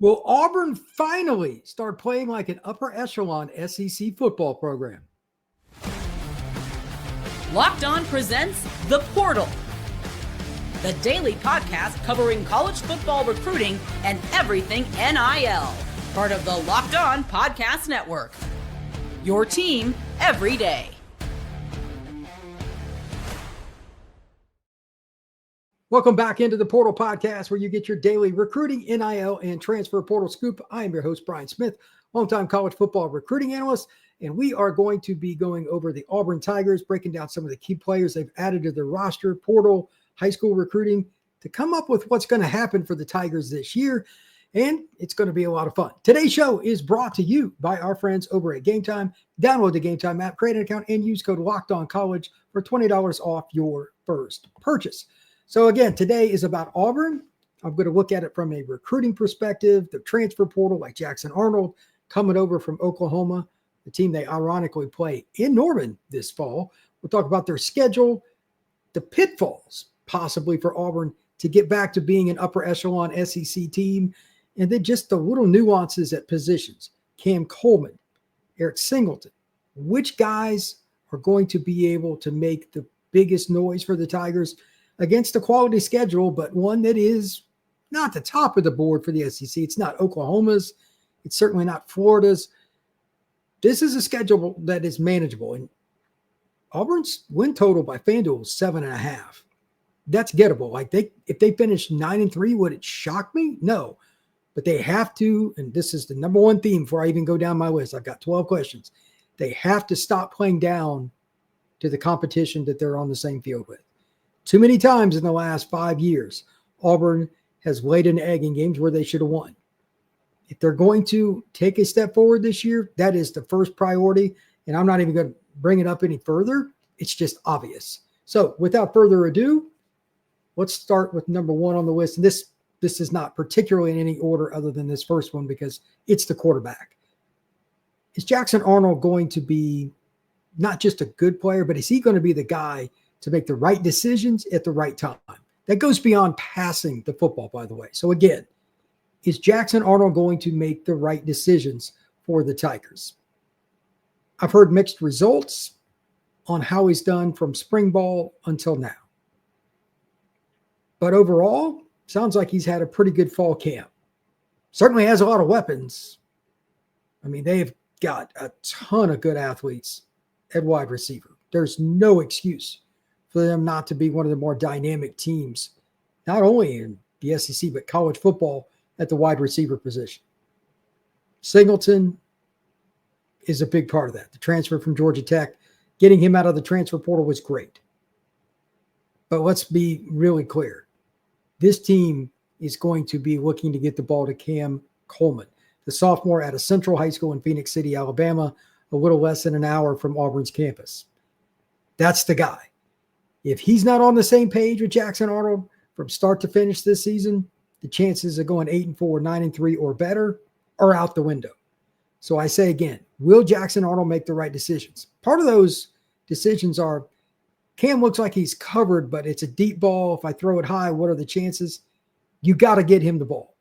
Will Auburn finally start playing like an upper echelon SEC football program? Locked On presents The Portal, the daily podcast covering college football recruiting and everything NIL. Part of the Locked On Podcast Network. Your team every day. Welcome back into the Portal Podcast, where you get your daily recruiting, NIL, and transfer portal scoop. I am your host, Brian Smith, longtime college football recruiting analyst, and we are going to be going over the Auburn Tigers, breaking down some of the key players they've added to their roster, portal, high school recruiting, to come up with what's going to happen for the Tigers this year, and it's going to be a lot of fun. Today's show is brought to you by our friends over at Gametime. Download the Gametime app, create an account, and use code LOCKEDONCollege for $20 off your first purchase. So again, today is about Auburn. I'm going to look at it from a recruiting perspective, the transfer portal, like Jackson Arnold coming over from Oklahoma, the team they ironically play in Norman this fall. We'll talk about their schedule, the pitfalls possibly for Auburn to get back to being an upper echelon SEC team, and then just the little nuances at positions. Cam Coleman, Eric Singleton, which guys are going to be able to make the biggest noise for the Tigers against a quality schedule, but one that is not the top of the board for the SEC. It's not Oklahoma's. It's certainly not Florida's. This is a schedule that is manageable. And Auburn's win total by FanDuel is 7.5. That's gettable. Like if they finish 9-3, would it shock me? No. But they have to, and this is the number one theme before I even go down my list. I've got 12 questions. They have to stop playing down to the competition that they're on the same field with. Too many times in the last 5 years, Auburn has laid an egg in games where they should have won. If they're going to take a step forward this year, that is the first priority. And I'm not even going to bring it up any further. It's just obvious. So without further ado, let's start with number one on the list. And this is not particularly in any order other than this first one because it's the quarterback. Is Jackson Arnold going to be not just a good player, but is he going to be the guy to make the right decisions at the right time? That goes beyond passing the football, by the way. So again, is Jackson Arnold going to make the right decisions for the Tigers? I've heard mixed results on how he's done from spring ball until now. But overall, sounds like he's had a pretty good fall camp. Certainly has a lot of weapons. I mean, they've got a ton of good athletes at wide receiver. There's no excuse for them not to be one of the more dynamic teams, not only in the SEC, but college football at the wide receiver position. Singleton is a big part of that. The transfer from Georgia Tech, getting him out of the transfer portal was great. But let's be really clear. This team is going to be looking to get the ball to Cam Coleman, the sophomore out of Central High School in Phoenix City, Alabama, a little less than an hour from Auburn's campus. That's the guy. If he's not on the same page with Jackson Arnold from start to finish this season, the chances of going 8-4, 9-3 or better are out the window. So I say again, will Jackson Arnold make the right decisions? Part of those decisions are, Cam looks like he's covered, but it's a deep ball. If I throw it high, what are the chances? You got to get him the ball.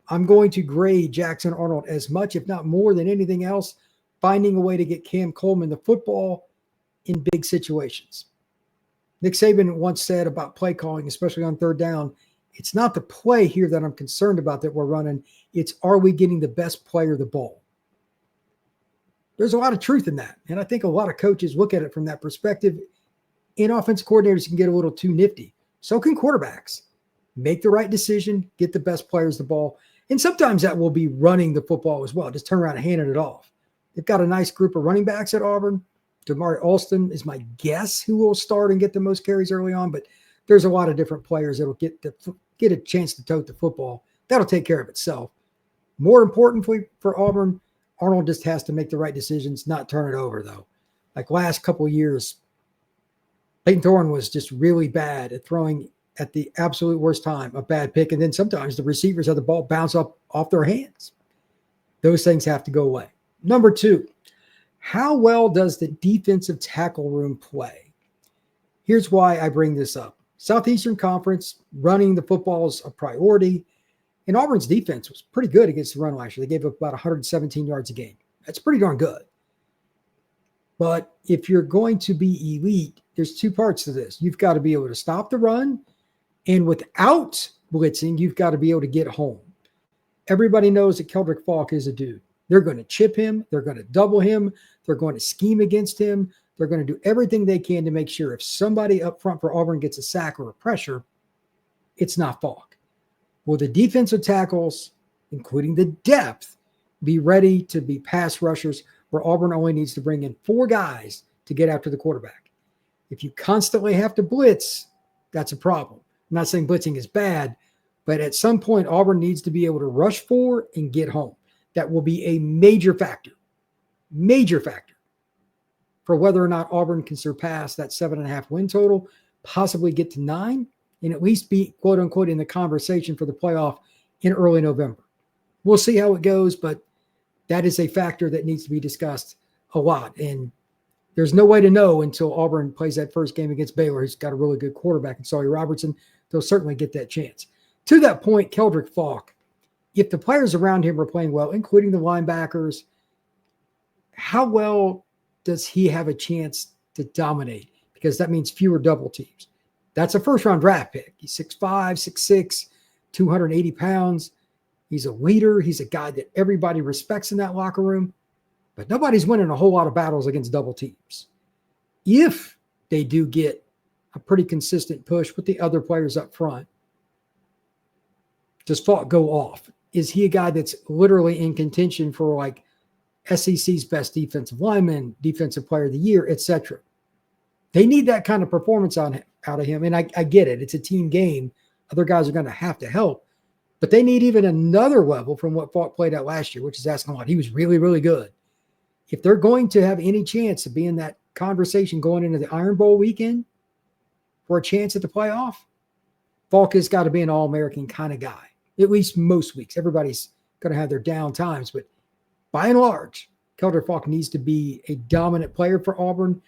I'm going to grade Jackson Arnold as much, if not more than anything else, finding a way to get Cam Coleman the football in big situations. Nick Saban once said about play calling, especially on third down, it's not the play here that I'm concerned about that we're running. It's, are we getting the best player the ball? There's a lot of truth in that. And I think a lot of coaches look at it from that perspective. And offensive coordinators can get a little too nifty. So can quarterbacks. Make the right decision, get the best players the ball. And sometimes that will be running the football as well. Just turn around and hand it off. They've got a nice group of running backs at Auburn. Damari Alston is my guess who will start and get the most carries early on, but there's a lot of different players that will get a chance to tote the football. That'll take care of itself. More importantly for Auburn, Arnold just has to make the right decisions, not turn it over, though. Like last couple of years, Peyton Thorne was just really bad at throwing at the absolute worst time, a bad pick, and then sometimes the receivers had the ball bounce up off their hands. Those things have to go away. Number two, how well does the defensive tackle room play? Here's why I bring this up. Southeastern Conference, running the football is a priority. And Auburn's defense was pretty good against the run last year. They gave up about 117 yards a game. That's pretty darn good. But if you're going to be elite, there's two parts to this. You've got to be able to stop the run, and without blitzing, you've got to be able to get home. Everybody knows that Keldric Faulk is a dude. They're going to chip him. They're going to double him. They're going to scheme against him. They're going to do everything they can to make sure if somebody up front for Auburn gets a sack or a pressure, it's not Faulk. Will the defensive tackles, including the depth, be ready to be pass rushers where Auburn only needs to bring in 4 guys to get after the quarterback? If you constantly have to blitz, that's a problem. I'm not saying blitzing is bad, but at some point, Auburn needs to be able to rush 4 and get home. That will be a major factor for whether or not Auburn can surpass that 7.5 win total, possibly get to 9, and at least be, quote unquote, in the conversation for the playoff in early November. We'll see how it goes, but that is a factor that needs to be discussed a lot. And there's no way to know until Auburn plays that first game against Baylor, who's got a really good quarterback in Sawyer Robertson. They'll certainly get that chance. To that point, Keldric Faulk, if the players around him are playing well, including the linebackers, how well does he have a chance to dominate? Because that means fewer double teams. That's a first-round draft pick. He's 6'5", 6'6", 280 pounds. He's a leader. He's a guy that everybody respects in that locker room. But nobody's winning a whole lot of battles against double teams. If they do get a pretty consistent push with the other players up front, does Faulk go off? Is he a guy that's literally in contention for like SEC's best defensive lineman, defensive player of the year, etc.? They need that kind of performance out of him. And I get it. It's a team game. Other guys are going to have to help. But they need even another level from what Faulk played at last year, which is asking a lot. He was really, really good. If they're going to have any chance of being in that conversation going into the Iron Bowl weekend for a chance at the playoff, Faulk has got to be an All-American kind of guy, at least most weeks. Everybody's going to have their down times. But by and large, Keldric Faulk needs to be a dominant player for Auburn.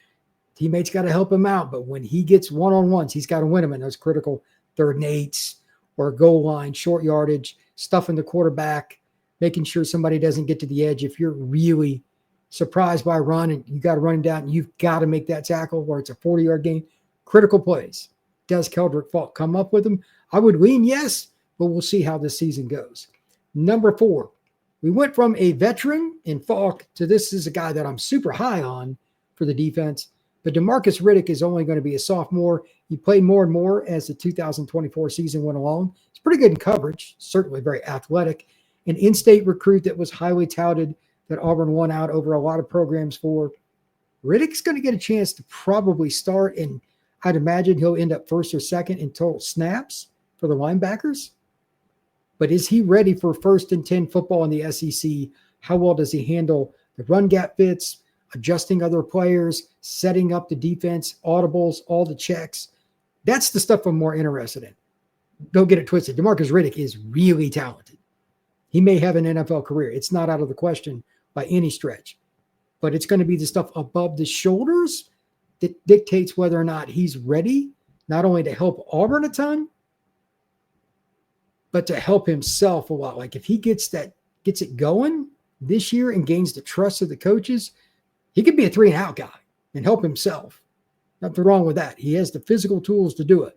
Teammates got to help him out. But when he gets one-on-ones, he's got to win them in those critical 3rd and 8s or goal line, short yardage, stuffing the quarterback, making sure somebody doesn't get to the edge. If you're really surprised by a run and you got to run him down, and you've got to make that tackle where it's a 40-yard gain. Critical plays. Does Keldric Faulk come up with them? I would lean yes, but we'll see how this season goes. Number 4, we went from a veteran in Faulk to this is a guy that I'm super high on for the defense. But Demarcus Riddick is only going to be a sophomore. He played more and more as the 2024 season went along. He's pretty good in coverage, certainly very athletic. An in-state recruit that was highly touted that Auburn won out over a lot of programs for. Riddick's going to get a chance to probably start, and I'd imagine he'll end up 1st or 2nd in total snaps for the linebackers. But is he ready for 1st and 10 football in the SEC? How well does he handle the run gap fits, adjusting other players, setting up the defense, audibles, all the checks? That's the stuff I'm more interested in. Don't get it twisted. Demarcus Riddick is really talented. He may have an NFL career. It's not out of the question by any stretch. But it's going to be the stuff above the shoulders that dictates whether or not he's ready, not only to help Auburn a ton, but to help himself a lot. Like if he gets it going this year and gains the trust of the coaches, he could be a 3-and-out guy and help himself. Nothing wrong with that. He has the physical tools to do it.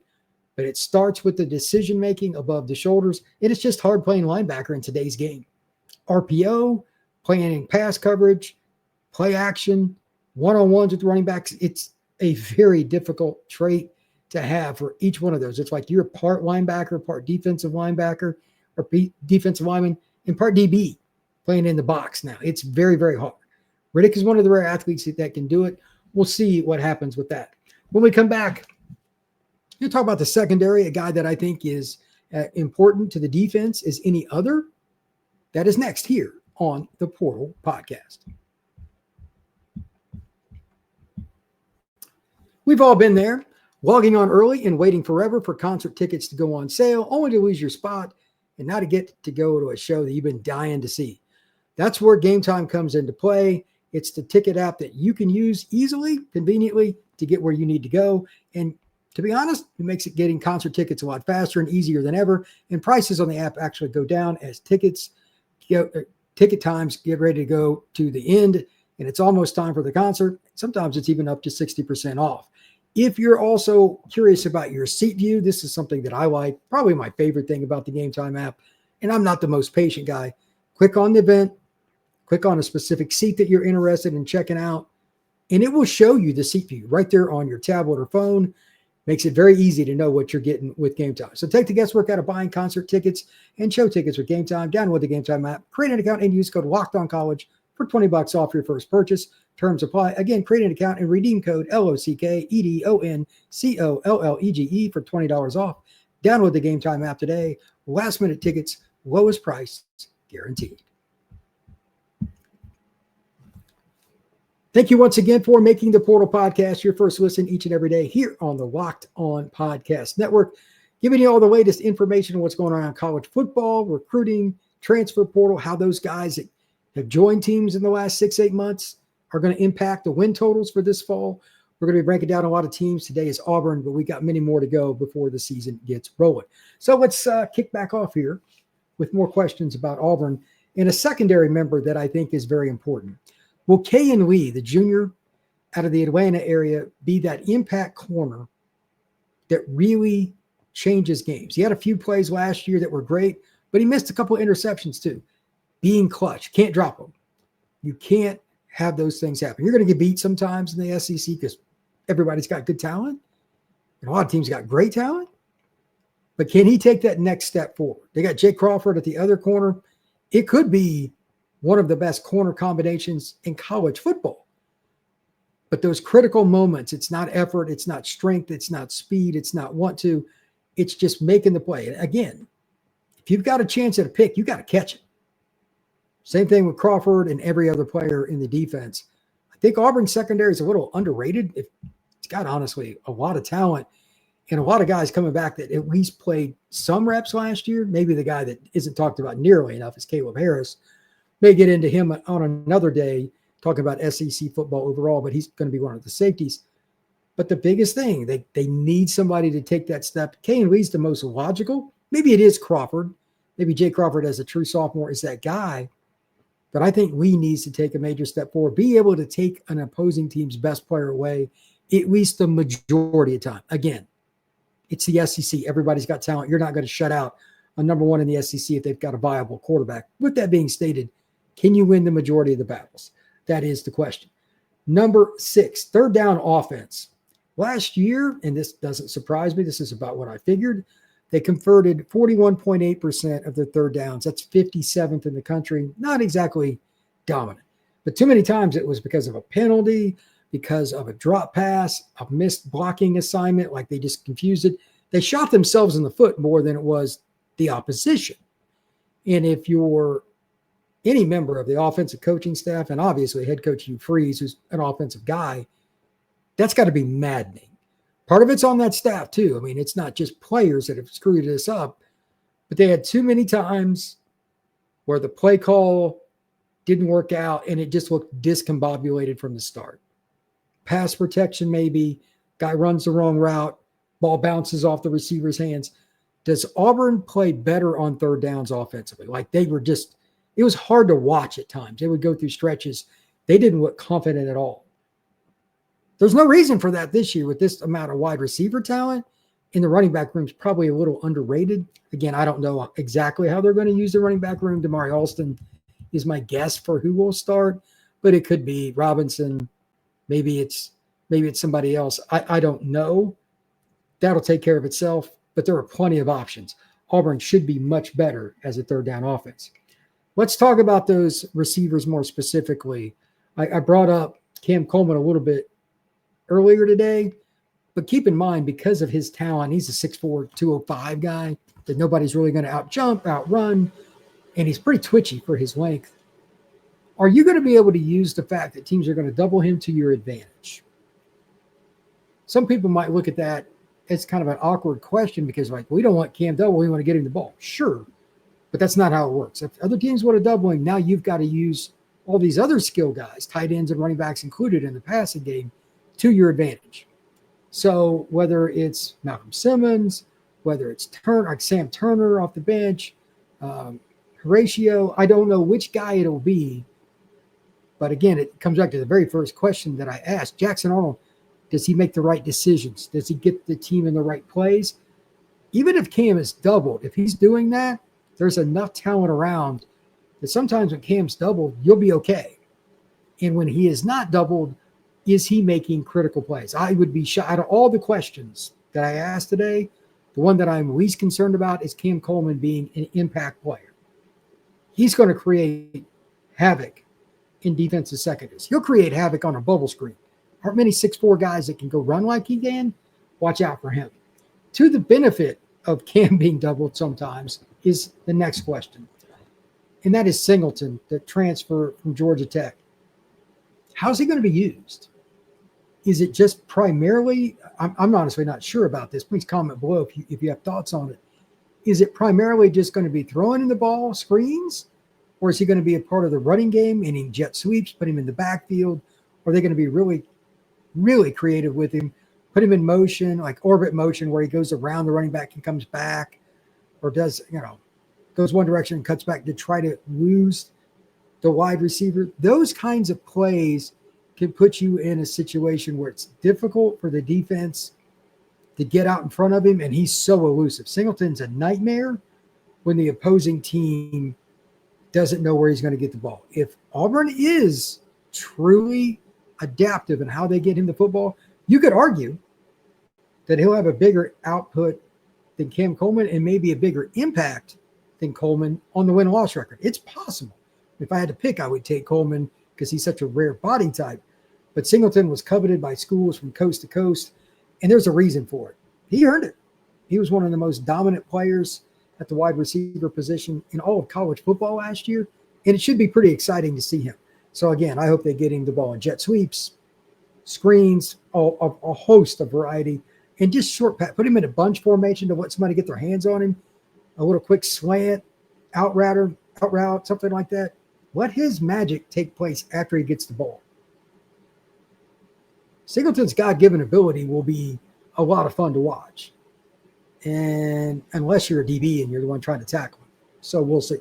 But it starts with the decision-making above the shoulders. And it's just hard playing linebacker in today's game. RPO, playing pass coverage, play action, one-on-ones with running backs. It's a very difficult trait to have for each one of those. It's like you're part linebacker, part defensive linebacker, or defensive lineman, and part DB playing in the box now. It's very, very hard. Riddick is one of the rare athletes that can do it. We'll see what happens with that. When we come back, we'll talk about the secondary, a guy that I think is important to the defense as any other. That is next here on the Portal Podcast. We've all been there, logging on early and waiting forever for concert tickets to go on sale, only to lose your spot and not to get to go to a show that you've been dying to see. That's where Gametime comes into play. It's the ticket app that you can use easily, conveniently to get where you need to go. And To be honest, it makes it getting concert tickets a lot faster and easier than ever, and prices on the app actually go down as ticket times get ready to go to the end, and it's almost time for the concert. Sometimes it's even up to 60% off. If you're also curious about your seat view, this is something that I like, probably my favorite thing about the Gametime app, and I'm not the most patient guy. Click on the event, click on a specific seat that you're interested in checking out, and it will show you the seat view right there on your tablet or phone. Makes it very easy to know what you're getting with Gametime. So take the guesswork out of buying concert tickets and show tickets with Gametime. Download the Gametime app, create an account, and use code LOCKEDONCollege for $20 off your first purchase. Terms apply. Again, create an account and redeem code LOCKEDONCOLLEGE for $20 off. Download the Gametime app today. Last minute tickets, lowest price guaranteed. Thank you once again for making the Portal Podcast your first listen each and every day here on the Locked On Podcast Network, giving you all the latest information on what's going on in college football, recruiting, transfer portal, how those guys that have joined teams in the last 6-8 months are going to impact the win totals for this fall. We're going to be breaking down a lot of teams. Today is Auburn, but we got many more to go before the season gets rolling. So let's kick back off here with more questions about Auburn and a secondary member that I think is very important. Will Kayin Lee, the junior out of the Atlanta area, be that impact corner that really changes games? He had a few plays last year that were great, but he missed a couple of interceptions too. Being clutch, can't drop them. You can't have those things happen. You're going to get beat sometimes in the SEC because everybody's got good talent, and a lot of teams got great talent. But can he take that next step forward? They got Jake Crawford at the other corner. It could be one of the best corner combinations in college football. But those critical moments, it's not effort, it's not strength, it's not speed, it's not want to, it's just making the play. And again, if you've got a chance at a pick, you got to catch it. Same thing with Crawford and every other player in the defense. I think Auburn secondary is a little underrated. It's got, honestly, a lot of talent and a lot of guys coming back that at least played some reps last year. Maybe the guy that isn't talked about nearly enough is Caleb Harris. May get into him on another day, talking about SEC football overall, but he's going to be one of the safeties. But the biggest thing, they need somebody to take that step. Kayin Lee's the most logical. Maybe it is Crawford. Maybe Jake Crawford as a true sophomore is that guy. But I think Lee needs to take a major step forward, be able to take an opposing team's best player away at least the majority of the time. Again, it's the SEC. Everybody's got talent. You're not going to shut out a number one in the SEC if they've got a viable quarterback. With that being stated, can you win the majority of the battles? That is the question. Number 6, third down offense. Last year, and this doesn't surprise me, this is about what I figured, they converted 41.8% of their third downs. That's 57th in the country. Not exactly dominant. But too many times it was because of a penalty, because of a drop pass, a missed blocking assignment, like they just confused it. They shot themselves in the foot more than it was the opposition. And if you're any member of the offensive coaching staff, and obviously head coach Hugh Freeze, who's an offensive guy, that's got to be maddening. Part of it's on that staff too. I mean, it's not just players that have screwed this up, but they had too many times where the play call didn't work out and it just looked discombobulated from the start. Pass protection maybe, guy runs the wrong route, ball bounces off the receiver's hands. Does Auburn play better on third downs offensively? Like they were just, it was hard to watch at times. They would go through stretches. They didn't look confident at all. There's no reason for that this year with this amount of wide receiver talent. In the running back room is probably a little underrated. Again, I don't know exactly how they're going to use the running back room. Damari Alston is my guess for who will start, but it could be Robinson. Maybe it's somebody else. I don't know. That'll take care of itself, but there are plenty of options. Auburn should be much better as a third down offense. Let's talk about those receivers more specifically. I brought up Cam Coleman a little bit earlier today, but keep in mind, because of his talent, he's a 6'4", 205 guy that nobody's really going to out-jump, outrun, and he's pretty twitchy for his length. Are you going to be able to use the fact that teams are going to double him to your advantage? Some people might look at that as kind of an awkward question because, like, we don't want Cam double, we want to get him the ball. Sure, but that's not how it works. If other teams want to double him, now you've got to use all these other skill guys, tight ends and running backs included in the passing game, to your advantage. So whether it's Malcolm Simmons, whether it's like Sam Turner off the bench, Horatio, I don't know which guy it'll be. But again, it comes back to the very first question that I asked. Jackson Arnold, does he make the right decisions? Does he get the team in the right plays? Even if Cam is doubled, if he's doing that, there's enough talent around that sometimes when Cam's doubled, you'll be okay. And when he is not doubled, is he making critical plays? I would be shocked. Out of all the questions that I asked today, the one that I'm least concerned about is Cam Coleman being an impact player. He's going to create havoc in defensive secondaries. He'll create havoc on a bubble screen. Aren't many 6'4" guys that can go run like he can. Watch out for him. To the benefit of Cam being doubled sometimes is the next question. And that is Singleton, the transfer from Georgia Tech. How's he going to be used? Is it just primarily, I'm honestly not sure about this. Please comment below if you have thoughts on it. Is it primarily just going to be throwing in the ball screens? Or is he going to be a part of the running game, meaning jet sweeps, put him in the backfield? Or are they going to be really, really creative with him, put him in motion, like orbit motion, where he goes around the running back and comes back, or does, goes one direction and cuts back to try to lose the wide receiver? Those kinds of plays can put you in a situation where it's difficult for the defense to get out in front of him, and he's so elusive. Singleton's a nightmare when the opposing team doesn't know where he's going to get the ball. If Auburn is truly adaptive in how they get him the football, you could argue that he'll have a bigger output than Cam Coleman and maybe a bigger impact than Coleman on the win-loss record. It's possible. If I had to pick, I would take Coleman because he's such a rare body type. But Singleton was coveted by schools from coast to coast, and there's a reason for it. He earned it. He was one of the most dominant players at the wide receiver position in all of college football last year, and it should be pretty exciting to see him. So, again, I hope they get him the ball in jet sweeps, screens, a host of variety, and just short pass. Put him in a bunch formation to let somebody get their hands on him, a little quick slant, out route, something like that. Let his magic take place after he gets the ball. Singleton's God-given ability will be a lot of fun to watch. And unless you're a DB and you're the one trying to tackle him. So we'll see.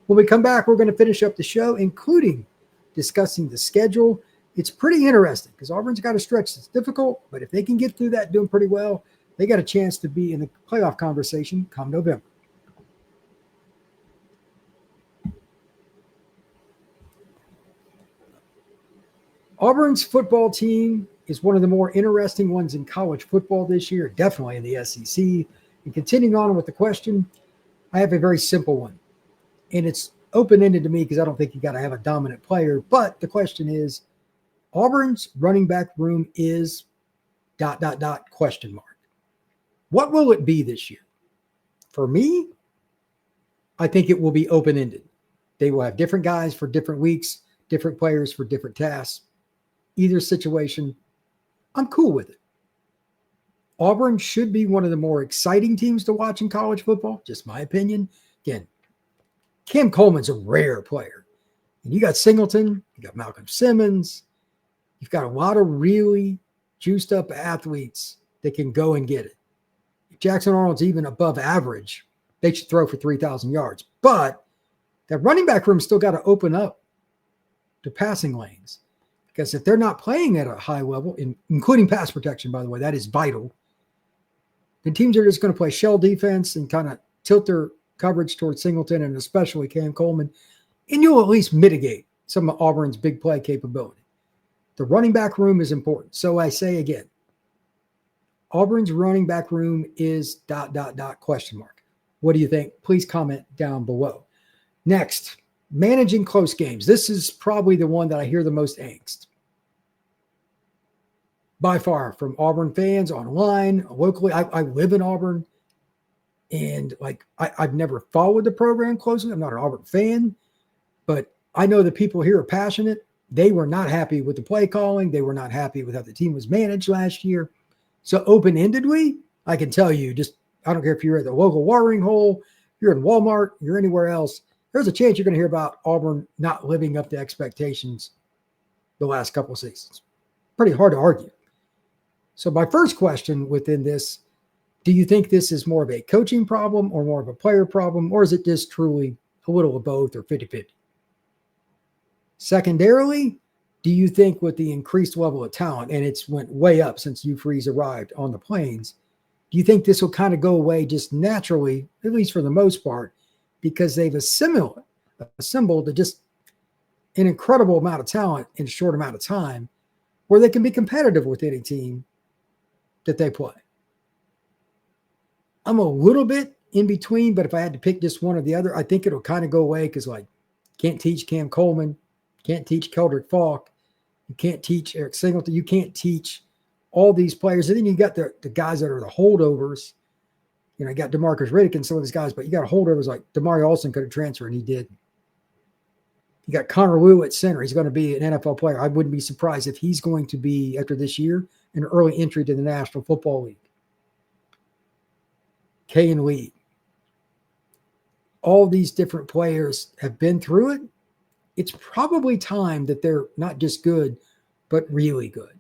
When we come back, we're going to finish up the show, including discussing the schedule. It's pretty interesting because Auburn's got a stretch that's difficult, but if they can get through that doing pretty well, they got a chance to be in the playoff conversation come November. Auburn's football team is one of the more interesting ones in college football this year, definitely in the SEC. And continuing on with the question, I have a very simple one. And it's open-ended to me because I don't think you got to have a dominant player. But the question is, Auburn's running back room is ... question mark. What will it be this year? For me, I think it will be open-ended. They will have different guys for different weeks, different players for different tasks. Either situation, I'm cool with it. Auburn should be one of the more exciting teams to watch in college football, just my opinion. Again, Cam Coleman's a rare player. And you got Singleton, you got Malcolm Simmons. You've got a lot of really juiced up athletes that can go and get it. If Jackson Arnold's even above average, they should throw for 3,000 yards. But that running back room still got to open up to passing lanes. Because if they're not playing at a high level, including pass protection, by the way, that is vital, then teams are just going to play shell defense and kind of tilt their coverage towards Singleton and especially Cam Coleman, and you'll at least mitigate some of Auburn's big play capability. The running back room is important. So I say again, Auburn's running back room is ... question mark. What do you think? Please comment down below. Next, managing close games. This is probably the one that I hear the most angst. By far, from Auburn fans online, locally. I live in Auburn, and I've never followed the program closely. I'm not an Auburn fan, but I know the people here are passionate. They were not happy with the play calling. They were not happy with how the team was managed last year. So open-endedly, I can tell you, I don't care if you're at the local watering hole, you're in Walmart, you're anywhere else, there's a chance you're going to hear about Auburn not living up to expectations the last couple of seasons. Pretty hard to argue. So my first question within this, do you think this is more of a coaching problem or more of a player problem, or is it just truly a little of both or 50-50? Secondarily, do you think with the increased level of talent, and it's went way up since Hugh Freeze arrived on the Plains, do you think this will kind of go away just naturally, at least for the most part, because they've assembled just an incredible amount of talent in a short amount of time where they can be competitive with any team that they play? I'm a little bit in between, but if I had to pick just one or the other, I think it'll kind of go away because, like, can't teach Cam Coleman, can't teach Keldric Faulk, you can't teach Eric Singleton, you can't teach all these players. And then you got the guys that are the holdovers. You know, you got Demarcus Riddick and some of these guys, but you got holdovers like Damari Olsen could have transferred, and he did. You got Connor Lew at center. He's going to be an NFL player. I wouldn't be surprised if he's going to be, after this year, an early entry to the National Football League. Kayin Lee. All these different players have been through it. It's probably time that they're not just good, but really good.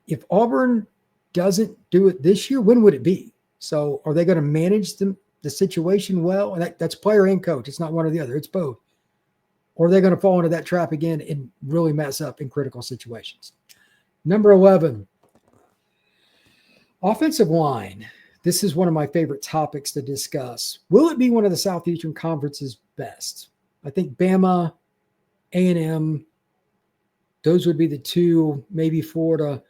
If Auburn doesn't do it this year, when would it be? So are they going to manage the situation well? And that's player and coach. It's not one or the other. It's both. Or are they going to fall into that trap again and really mess up in critical situations? Number 11, offensive line. This is one of my favorite topics to discuss. Will it be one of the Southeastern Conference's best? I think Bama, A&M, those would be the two, maybe Florida,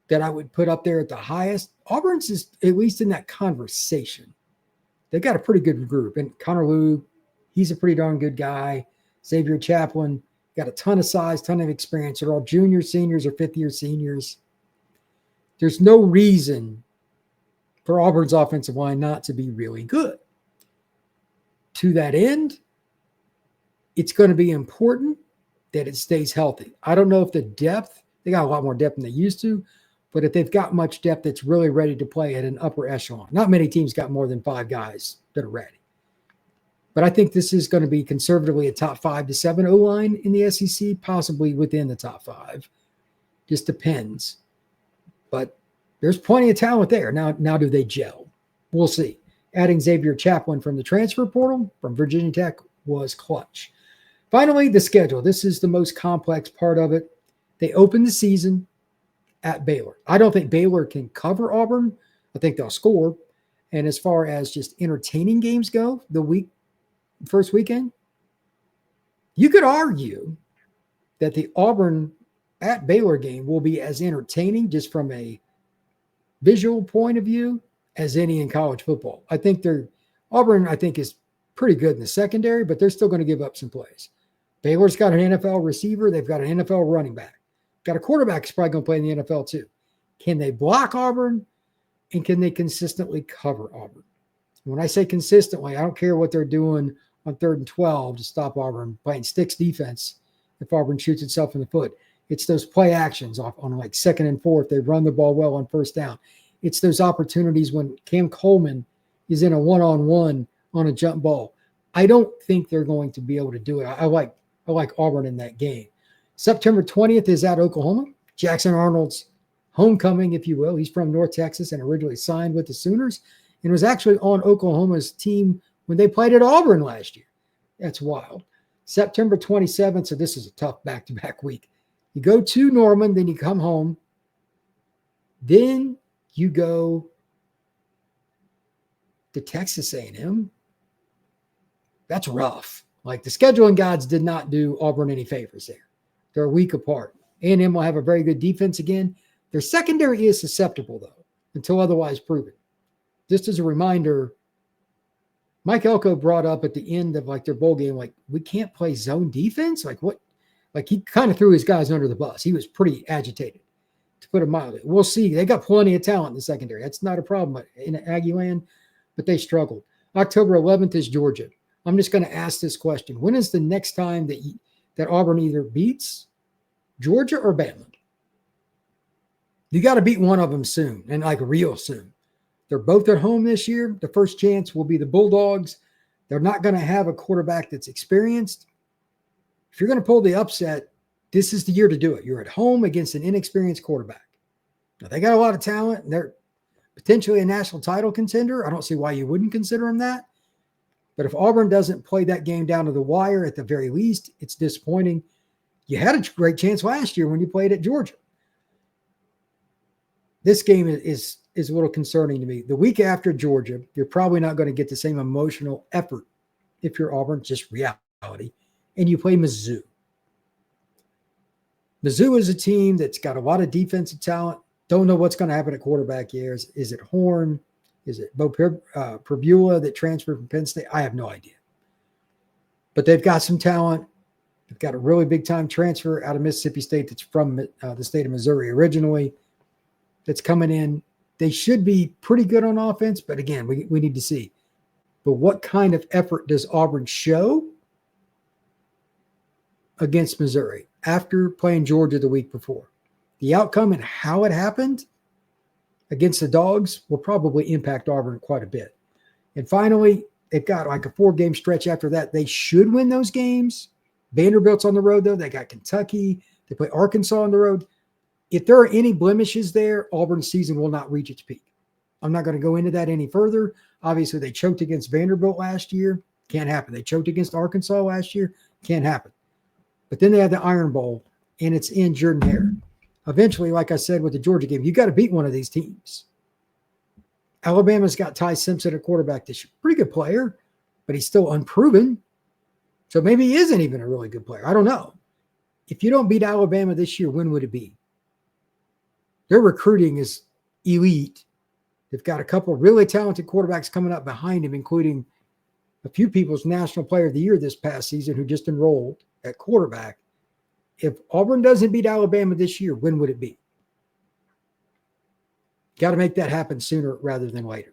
that I would put up there at the highest. Auburn's is at least in that conversation. They've got a pretty good group. And Connor Lew, he's a pretty darn good guy. Xavier Chaplin, got a ton of size, ton of experience. They're all juniors, seniors, or fifth-year seniors. There's no reason for Auburn's offensive line not to be really good. To that end, it's going to be important that it stays healthy. I don't know if the depth, they got a lot more depth than they used to, but if they've got much depth that's really ready to play at an upper echelon. Not many teams got more than 5 guys that are ready. But I think this is going to be conservatively a top 5 to 7 O-line in the SEC, possibly within the top 5. Just depends. But there's plenty of talent there. Now do they gel? We'll see. Adding Xavier Chaplin from the transfer portal from Virginia Tech was clutch. Finally, the schedule. This is the most complex part of it. They open the season at Baylor. I don't think Baylor can cover Auburn. I think they'll score. And as far as just entertaining games go, first weekend, you could argue that the Auburn at Baylor game will be as entertaining just from a visual point of view as any in college football. I think Auburn, is pretty good in the secondary, but they're still going to give up some plays. Baylor's got an NFL receiver. They've got an NFL running back. Got a quarterback who's probably going to play in the NFL too. Can they block Auburn? And can they consistently cover Auburn? When I say consistently, I don't care what they're doing on 3rd and 12 to stop Auburn playing sticks defense if Auburn shoots itself in the foot. It's those play actions off on like 2nd and 4th. They run the ball well on 1st down. It's those opportunities when Cam Coleman is in a one-on-one on a jump ball. I don't think they're going to be able to do it. I like Auburn in that game. September 20th is at Oklahoma. Jackson Arnold's homecoming, if you will. He's from North Texas and originally signed with the Sooners and was actually on Oklahoma's team when they played at Auburn last year. That's wild. September 27th, so this is a tough back-to-back week. You go to Norman, then you come home. Then you go to Texas A&M. That's rough. Like, the scheduling gods did not do Auburn any favors there. They're a week apart. A&M will have a very good defense again. Their secondary is susceptible, though, until otherwise proven. Just as a reminder, Mike Elko brought up at the end of like their bowl game, like, we can't play zone defense? Like, what? Like, he kind of threw his guys under the bus. He was pretty agitated, to put it mildly. We'll see. They got plenty of talent in the secondary. That's not a problem in Aggie land, but they struggled. October 11th is Georgia. I'm just going to ask this question. When is the next time that Auburn either beats Georgia or Bama? You got to beat one of them soon, and like real soon. They're both at home this year. The first chance will be the Bulldogs. They're not going to have a quarterback that's experienced. If you're going to pull the upset, this is the year to do it. You're at home against an inexperienced quarterback. Now, they got a lot of talent, and they're potentially a national title contender. I don't see why you wouldn't consider them that. But if Auburn doesn't play that game down to the wire at the very least, it's disappointing. You had a great chance last year when you played at Georgia. This game is a little concerning to me. The week after Georgia, you're probably not going to get the same emotional effort if you're Auburn, just reality, and you play Mizzou. Mizzou is a team that's got a lot of defensive talent. Don't know what's going to happen at quarterback here. Is it Horn? Is it Bo Perbula that transferred from Penn State? I have no idea. But they've got some talent. They've got a really big-time transfer out of Mississippi State that's from the state of Missouri originally that's coming in. They should be pretty good on offense, but again, we need to see. But what kind of effort does Auburn show against Missouri after playing Georgia the week before? The outcome and how it happened against the Dogs will probably impact Auburn quite a bit. And finally, they've got like a 4-game stretch after that. They should win those games. Vanderbilt's on the road, though. They got Kentucky. They play Arkansas on the road. If there are any blemishes there, Auburn's season will not reach its peak. I'm not going to go into that any further. Obviously, they choked against Vanderbilt last year. Can't happen. They choked against Arkansas last year. Can't happen. But then they have the Iron Bowl, and it's in Jordan-Hare. Eventually, like I said with the Georgia game, you got to beat one of these teams. Alabama's got Ty Simpson at quarterback this year. Pretty good player, but he's still unproven. So maybe he isn't even a really good player. I don't know. If you don't beat Alabama this year, when would it be? Their recruiting is elite. They've got a couple of really talented quarterbacks coming up behind him, including a few people's National Player of the Year this past season who just enrolled at quarterback. If Auburn doesn't beat Alabama this year, when would it be? Got to make that happen sooner rather than later.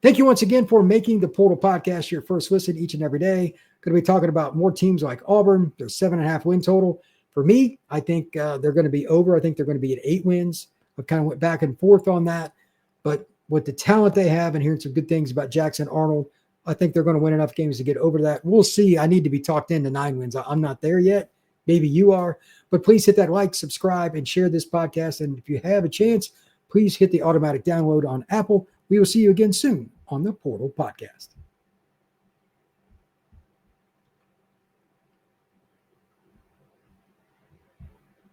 Thank you once again for making the Portal Podcast your first listen each and every day. Going to be talking about more teams like Auburn. There's 7.5 win total. For me, I think they're going to be over. I think they're going to be at 8 wins. I kind of went back and forth on that. But with the talent they have and hearing some good things about Jackson Arnold, I think they're going to win enough games to get over that. We'll see. I need to be talked into 9 wins. I'm not there yet. Maybe you are. But please hit that like, subscribe, and share this podcast. And if you have a chance, please hit the automatic download on Apple. We will see you again soon on the Portal Podcast.